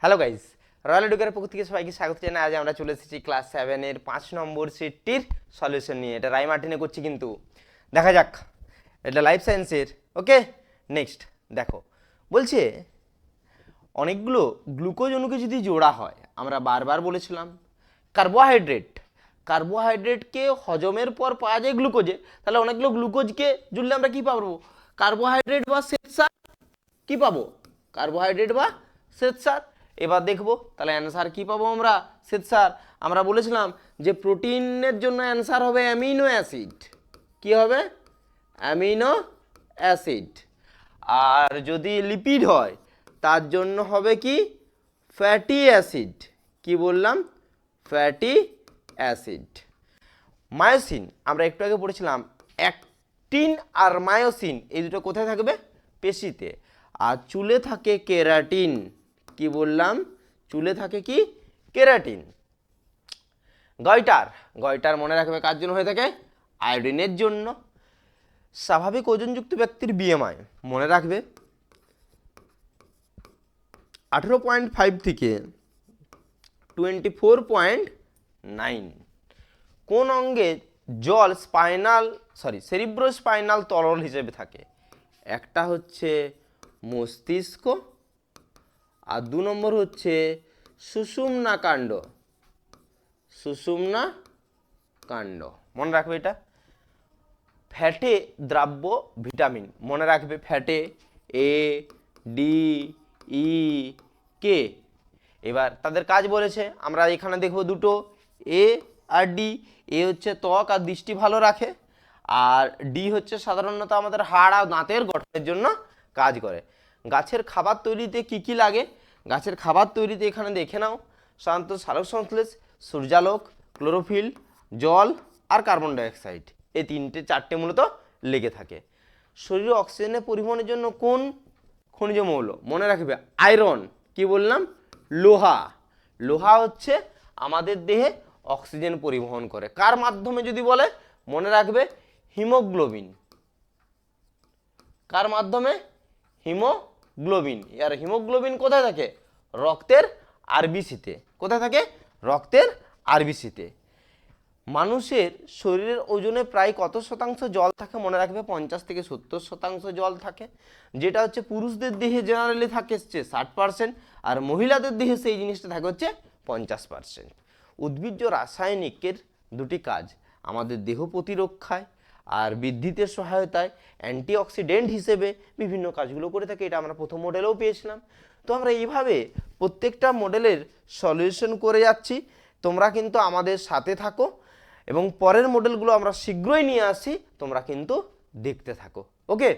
Hello guys, royal এডুকের পক্ষ থেকে সবাইকে স্বাগত জানাই। আজ আমরা চলে এসেছি ক্লাস 7 এর 5 নম্বর সেটটির সলিউশন নিয়ে। এটা রাই মার্টিনে করছি, কিন্তু দেখা যাক। এটা লাইফ সায়েন্সের। ওকে, নেক্সট দেখো, বলছে অনেকগুলো গ্লুকোজ অণুকে যদি জোড়া হয়, আমরা বারবার বলেছিলাম কার্বোহাইড্রেটকে হজমের পর পাওয়া যায় গ্লুকোজে, তাহলে অনেকগুলো গ্লুকোজকে জুড়লে আমরা কি পাবো? কার্বোহাইড্রেট বা শ্বেতসার কি পাবো? কার্বোহাইড্রেট বা শ্বেতসার। এবার দেখবো তাহলে অ্যান্সার কি পাবো আমরা? শ্বেতসার। আমরা বলেছিলাম যে প্রোটিনের জন্য অ্যান্সার হবে অ্যামিনো অ্যাসিড। কি হবে? Amino acid. আর যদি লিপিড হয় তার জন্য হবে কি? Fatty acid. কি বললাম? Fatty acid. মায়োসিন আমরা একটু আগে পড়েছিলাম, অ্যাক্টিন আর মায়োসিন এই দুটো কোথায় থাকবে? পেশিতে। আর চুলে থাকে কেরাটিন। কি বললাম? চুলে থাকে কি? কেরাটিন। গয়টার মনে রাখবে কার জন্য হয়ে থাকে? আয়োডিনের জন্য। স্বাভাবিক ওজনযুক্ত ব্যক্তির বিএমআই মনে রাখবে 18.5 থেকে 24.9। কোন অঙ্গে জল সেরিব্রোস্পাইনাল তরল হিসেবে থাকে? একটা হচ্ছে মস্তিষ্ক, আর 2 নম্বর হচ্ছে সুষুম্না কাণ্ড। মনে রাখবে এটা। ফ্যাটে দ্রাব্য ভিটামিন মনে রাখবে, ফ্যাটে এ ডি ই কে। এবার তাদের কাজ বলেছে, আমরা এখানে দেখব দুটো, এ আর ডি। এ হচ্ছে ত্বক আর দৃষ্টি ভালো রাখে, আর ডি হচ্ছে সাধারণত আমাদের হাড় আর দাঁতের গঠনের জন্য কাজ করে। গাছের খাবার তৈরিতে কি কি লাগে? গাছের খাবার তৈরিতে এখানে দেখে নাও, সাধারণত সালোক সংশ্লেষ, সূর্যালোক, ক্লোরোফিল, জল আর কার্বন ডাইঅক্সাইড, এই চারটে মূলত লেগে থাকে। শরীরে অক্সিজেনের পরিবহনের জন্য কোন খনিজ মৌল? মনে রাখবে আয়রন। কি বললাম? লোহা হচ্ছে আমাদের দেহে অক্সিজেন পরিবহন করে। কার মাধ্যমে যদি বলে, মনে রাখবে হিমোগ্লোবিন। কার মাধ্যমে? হিমোগ্লোবিন। আর হিমোগ্লোবিন কোথায় থাকে? রক্তের আরবিসিতে। কোথায় থাকে? রক্তের আরবিসিতে। মানুষের শরীরের ওজনে প্রায় কত শতাংশ জল থাকে? মনে রাখবে 50 থেকে 70% জল থাকে, যেটা হচ্ছে পুরুষদের দেহে জেনারেলি থাকে হচ্ছে 60%, আর মহিলাদের দেহে সেই জিনিসটা থাকে হচ্ছে 50%। উদ্ভিজ্জ রাসায়নিকের দুটি কাজ, আমাদের দেহ প্রতিরক্ষায় আর বৃদ্ধিতে সহায়তায় অ্যান্টিঅক্সিডেন্ট হিসেবে বিভিন্ন কাজগুলো করে থাকে। এটা আমরা প্রথম মডেলেও পেয়েছিলাম। তো আমরা এইভাবে প্রত্যেকটা মডেলের সলিউশন করে যাচ্ছি। তোমরা কিন্তু আমাদের সাথে থাকো এবং পরের মডেলগুলো আমরা শীঘ্রই নিয়ে আসি, তোমরা কিন্তু দেখতে থাকো। ওকে।